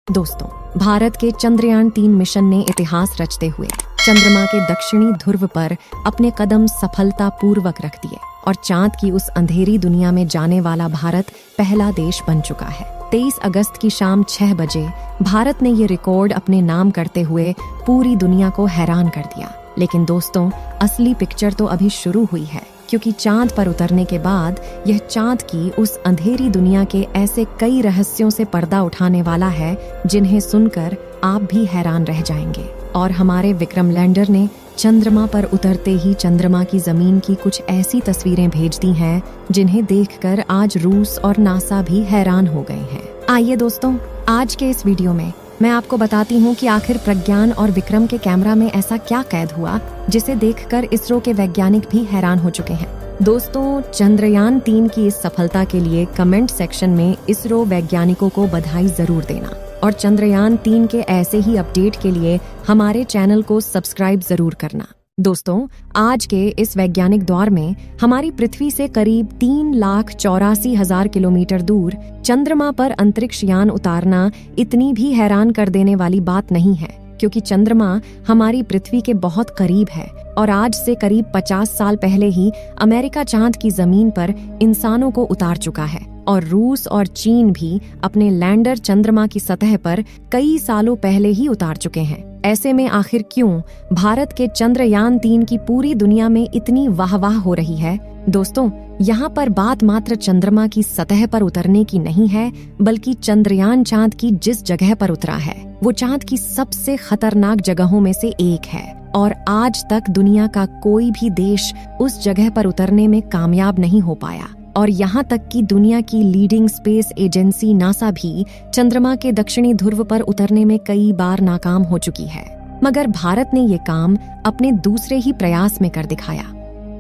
दोस्तों, भारत के चंद्रयान-3 मिशन ने इतिहास रचते हुए चंद्रमा के दक्षिणी ध्रुव पर अपने कदम सफलतापूर्वक रख दिए और चांद की उस अंधेरी दुनिया में जाने वाला भारत पहला देश बन चुका है। 23 अगस्त की शाम 6 बजे भारत ने ये रिकॉर्ड अपने नाम करते हुए पूरी दुनिया को हैरान कर दिया। लेकिन दोस्तों, असली पिक्चर तो अभी शुरू हुई है, क्योंकि चांद पर उतरने के बाद यह चांद की उस अंधेरी दुनिया के ऐसे कई रहस्यों से पर्दा उठाने वाला है जिन्हें सुनकर आप भी हैरान रह जाएंगे। और हमारे विक्रम लैंडर ने चंद्रमा पर उतरते ही चंद्रमा की जमीन की कुछ ऐसी तस्वीरें भेज दी हैं जिन्हें देखकर आज रूस और नासा भी हैरान हो गए हैं। आइए दोस्तों, आज के इस वीडियो में मैं आपको बताती हूँ कि आखिर प्रज्ञान और विक्रम के कैमरा में ऐसा क्या कैद हुआ जिसे देखकर इसरो के वैज्ञानिक भी हैरान हो चुके हैं। दोस्तों, चंद्रयान-3 की इस सफलता के लिए कमेंट सेक्शन में इसरो वैज्ञानिकों को बधाई जरूर देना और चंद्रयान-3 के ऐसे ही अपडेट के लिए हमारे चैनल को सब्सक्राइब जरूर करना। दोस्तों, आज के इस वैज्ञानिक दौर में हमारी पृथ्वी से करीब 3,84,000 किलोमीटर दूर चंद्रमा पर अंतरिक्ष यान उतारना इतनी भी हैरान कर देने वाली बात नहीं है, क्योंकि चंद्रमा हमारी पृथ्वी के बहुत करीब है और आज से करीब 50 साल पहले ही अमेरिका चांद की जमीन पर इंसानों को उतार चुका है और रूस और चीन भी अपने लैंडर चंद्रमा की सतह पर कई सालों पहले ही उतार चुके हैं। ऐसे में आखिर क्यों भारत के चंद्रयान-3 की पूरी दुनिया में इतनी वाहवाह हो रही है? दोस्तों, यहाँ पर बात मात्र चंद्रमा की सतह पर उतरने की नहीं है, बल्कि चंद्रयान चांद की जिस जगह पर उतरा है वो चांद की सबसे खतरनाक जगहों में से एक है और आज तक दुनिया का कोई भी देश उस जगह पर उतरने में कामयाब नहीं हो पाया। और यहाँ तक कि दुनिया की लीडिंग स्पेस एजेंसी नासा भी चंद्रमा के दक्षिणी ध्रुव पर उतरने में कई बार नाकाम हो चुकी है, मगर भारत ने ये काम अपने दूसरे ही प्रयास में कर दिखाया।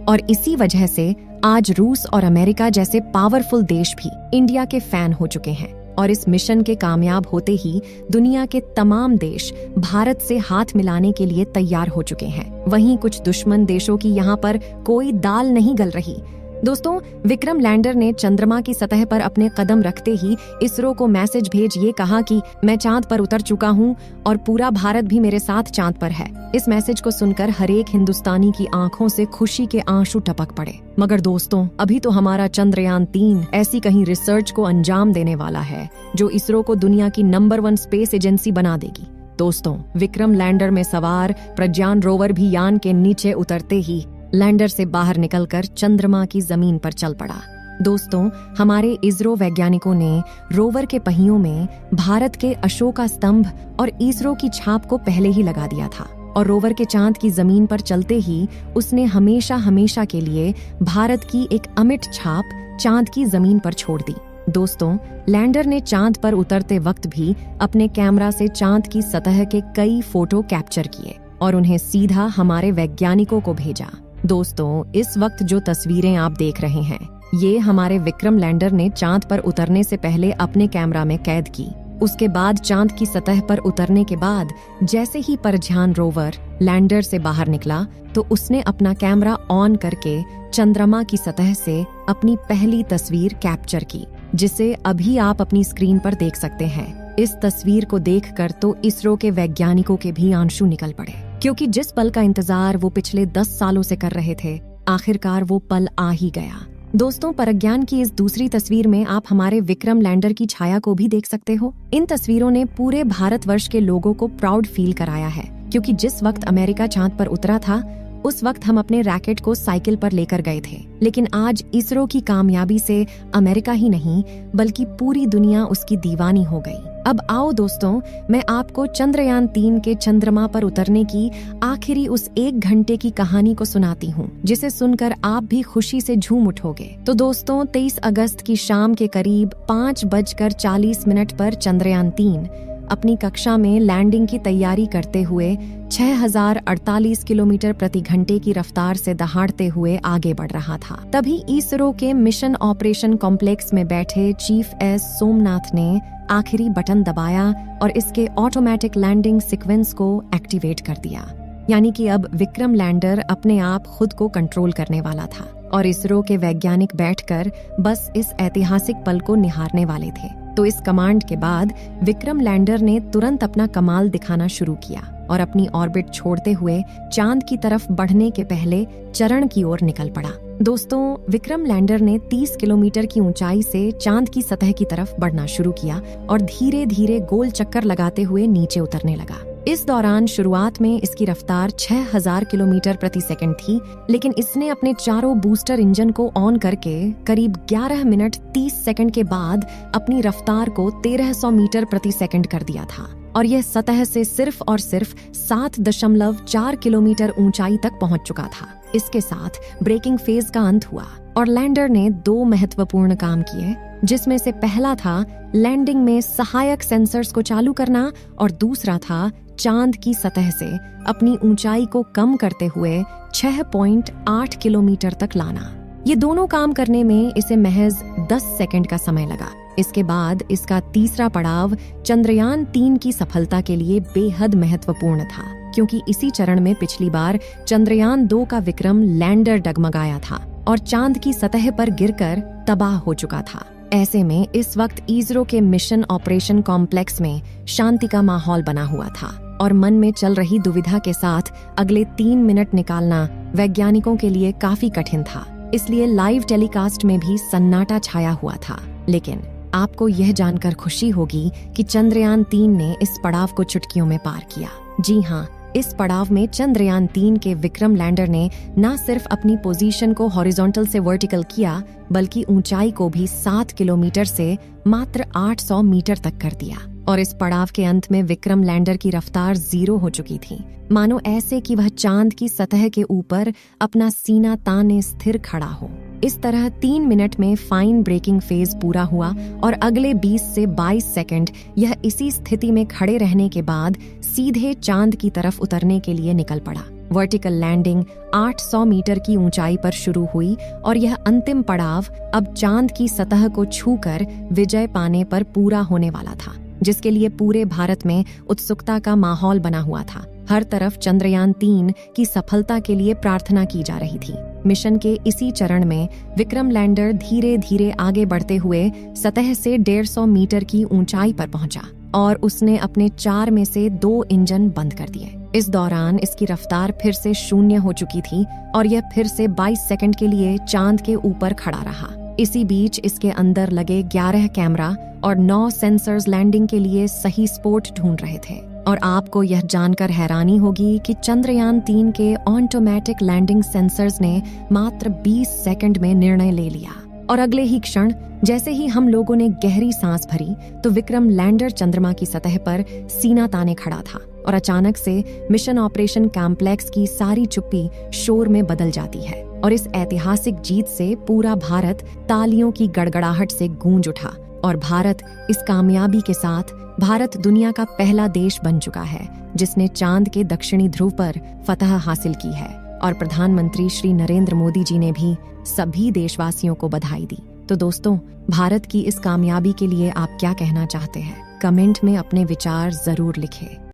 और इसी वजह से आज रूस और अमेरिका जैसे पावरफुल देश भी इंडिया के फैन हो चुके हैं और इस मिशन के कामयाब होते ही दुनिया के तमाम देश भारत से हाथ मिलाने के लिए तैयार हो चुके हैं। वहीं कुछ दुश्मन देशों की यहाँ पर कोई दाल नहीं गल रही। दोस्तों, विक्रम लैंडर ने चंद्रमा की सतह पर अपने कदम रखते ही इसरो को मैसेज भेज ये कहा कि मैं चांद पर उतर चुका हूँ और पूरा भारत भी मेरे साथ चांद पर है। इस मैसेज को सुनकर हर एक हिंदुस्तानी की आंखों से खुशी के आंसू टपक पड़े। मगर दोस्तों, अभी तो हमारा चंद्रयान-3 ऐसी कहीं रिसर्च को अंजाम देने वाला है जो इसरो को दुनिया की नंबर 1 स्पेस एजेंसी बना देगी। दोस्तों, विक्रम लैंडर में सवार प्रज्ञान रोवर भी यान के नीचे उतरते ही लैंडर से बाहर निकलकर चंद्रमा की जमीन पर चल पड़ा। दोस्तों, हमारे इसरो वैज्ञानिकों ने रोवर के पहियों में भारत के अशोका स्तंभ और इसरो की छाप को पहले ही लगा दिया था और रोवर के चांद की जमीन पर चलते ही उसने हमेशा हमेशा के लिए भारत की एक अमिट छाप चांद की जमीन पर छोड़ दी। दोस्तों, लैंडर ने चांद पर उतरते वक्त भी अपने कैमरा से चांद की सतह के कई फोटो कैप्चर किए और उन्हें सीधा हमारे वैज्ञानिकों को भेजा। दोस्तों, इस वक्त जो तस्वीरें आप देख रहे हैं ये हमारे विक्रम लैंडर ने चांद पर उतरने से पहले अपने कैमरा में कैद की। उसके बाद चांद की सतह पर उतरने के बाद जैसे ही प्रज्ञान रोवर लैंडर से बाहर निकला तो उसने अपना कैमरा ऑन करके चंद्रमा की सतह से अपनी पहली तस्वीर कैप्चर की, जिसे अभी आप अपनी स्क्रीन पर देख सकते हैं। इस तस्वीर को देखकर तो इसरो के वैज्ञानिकों के भी आंसू निकल पड़े, क्योंकि जिस पल का इंतजार वो पिछले 10 सालों से कर रहे थे, आखिरकार वो पल आ ही गया। दोस्तों, प्रज्ञान की इस दूसरी तस्वीर में आप हमारे विक्रम लैंडर की छाया को भी देख सकते हो। इन तस्वीरों ने पूरे भारतवर्ष के लोगों को प्राउड फील कराया है, क्योंकि जिस वक्त अमेरिका चांद पर उतरा था उस वक्त हम अपने रैकेट को साइकिल पर लेकर गए थे, लेकिन आज इसरो की कामयाबी से अमेरिका ही नहीं बल्कि पूरी दुनिया उसकी दीवानी हो गई। अब आओ दोस्तों, मैं आपको चंद्रयान-3 के चंद्रमा पर उतरने की आखिरी उस 1 घंटे की कहानी को सुनाती हूँ, जिसे सुनकर आप भी खुशी से झूम उठोगे। तो दोस्तों, 23 अगस्त की शाम के करीब 5:40 पर चंद्रयान-3 अपनी कक्षा में लैंडिंग की तैयारी करते हुए 6048 किलोमीटर प्रति घंटे की रफ्तार से दहाड़ते हुए आगे बढ़ रहा था। तभी इसरो के मिशन ऑपरेशन कॉम्प्लेक्स में बैठे चीफ एस सोमनाथ ने आखिरी बटन दबाया और इसके ऑटोमेटिक लैंडिंग सीक्वेंस को एक्टिवेट कर दिया। यानी कि अब विक्रम लैंडर अपने आप खुद को कंट्रोल करने वाला था और इसरो के वैज्ञानिक बैठकर बस इस ऐतिहासिक पल को निहारने वाले थे। तो इस कमांड के बाद विक्रम लैंडर ने तुरंत अपना कमाल दिखाना शुरू किया और अपनी ऑर्बिट छोड़ते हुए चांद की तरफ बढ़ने के पहले चरण की ओर निकल पड़ा। दोस्तों, विक्रम लैंडर ने 30 किलोमीटर की ऊंचाई से चांद की सतह की तरफ बढ़ना शुरू किया और धीरे धीरे गोल चक्कर लगाते हुए नीचे उतरने लगा। इस दौरान शुरुआत में इसकी रफ्तार 6000 किलोमीटर प्रति सेकंड थी, लेकिन इसने अपने चारों बूस्टर इंजन को ऑन करके करीब 11 मिनट 30 सेकंड के बाद अपनी रफ्तार को 1300 मीटर प्रति सेकंड कर दिया था और यह सतह से सिर्फ और सिर्फ 7.4 किलोमीटर ऊंचाई तक पहुंच चुका था। इसके साथ ब्रेकिंग फेज का अंत हुआ और लैंडर ने 2 महत्वपूर्ण काम किए, जिसमें से पहला था लैंडिंग में सहायक सेंसर्स को चालू करना और दूसरा था चांद की सतह से अपनी ऊंचाई को कम करते हुए 6.8 किलोमीटर तक लाना। ये दोनों काम करने में इसे महज 10 सेकंड का समय लगा। इसके बाद इसका तीसरा पड़ाव चंद्रयान 3 की सफलता के लिए बेहद महत्वपूर्ण था, क्योंकि इसी चरण में पिछली बार चंद्रयान 2 का विक्रम लैंडर डगमगाया था और चांद की सतह पर गिरकर तबाह हो चुका था। ऐसे में इस वक्त इसरो के मिशन ऑपरेशन कॉम्प्लेक्स में शांति का माहौल बना हुआ था और मन में चल रही दुविधा के साथ अगले 3 मिनट निकालना वैज्ञानिकों के लिए काफी कठिन था। इसलिए लाइव टेलीकास्ट में भी सन्नाटा छाया हुआ था। लेकिन आपको यह जानकर खुशी होगी कि चंद्रयान 3 ने इस पड़ाव को चुटकियों में पार किया। जी हाँ, इस पड़ाव में चंद्रयान 3 के विक्रम लैंडर ने न सिर्फ अपनी पोजीशन को हॉरिजॉन्टल से वर्टिकल किया, बल्कि ऊंचाई को भी 7 किलोमीटर से मात्र 800 मीटर तक कर दिया। और इस पड़ाव के अंत में विक्रम लैंडर की रफ्तार 0 हो चुकी थी, मानो ऐसे कि वह चांद की सतह के ऊपर अपना सीना ताने स्थिर खड़ा हो। इस तरह 3 मिनट में फाइन ब्रेकिंग फेज पूरा हुआ और अगले 20 से 22 सेकंड यह इसी स्थिति में खड़े रहने के बाद सीधे चांद की तरफ उतरने के लिए निकल पड़ा। वर्टिकल लैंडिंग 800 मीटर की ऊंचाई पर शुरू हुई और यह अंतिम पड़ाव अब चांद की सतह को छूकर विजय पाने पर पूरा होने वाला था, जिसके लिए पूरे भारत में उत्सुकता का माहौल बना हुआ था। हर तरफ चंद्रयान 3 की सफलता के लिए प्रार्थना की जा रही थी। मिशन के इसी चरण में विक्रम लैंडर धीरे धीरे आगे बढ़ते हुए सतह से 150 मीटर की ऊंचाई पर पहुंचा और उसने अपने 4 में से 2 इंजन बंद कर दिए। इस दौरान इसकी रफ्तार फिर से 0 हो चुकी थी और यह फिर से 22 सेकंड के लिए चांद के ऊपर खड़ा रहा। इसी बीच इसके अंदर लगे 11 कैमरा और 9 सेंसर्स लैंडिंग के लिए सही स्पॉट ढूंढ रहे थे। और आपको यह जानकर हैरानी होगी कि चंद्रयान 3 के ऑटोमेटिक लैंडिंग सेंसर्स ने मात्र 20 सेकंड में निर्णय ले लिया और अगले ही क्षण जैसे ही हम लोगों ने गहरी सांस भरी तो विक्रम लैंडर चंद्रमा की सतह पर सीना ताने खड़ा था और अचानक से मिशन ऑपरेशन कॉम्प्लेक्स की सारी चुप्पी शोर में बदल जाती है और इस ऐतिहासिक जीत से पूरा भारत तालियों की गड़गड़ाहट से गूंज उठा और भारत इस कामयाबी के साथ भारत दुनिया का पहला देश बन चुका है जिसने चांद के दक्षिणी ध्रुव पर फतह हासिल की है। और प्रधानमंत्री श्री नरेंद्र मोदी जी ने भी सभी देशवासियों को बधाई दी। तो दोस्तों, भारत की इस कामयाबी के लिए आप क्या कहना चाहते हैं? कमेंट में अपने विचार जरूर लिखें।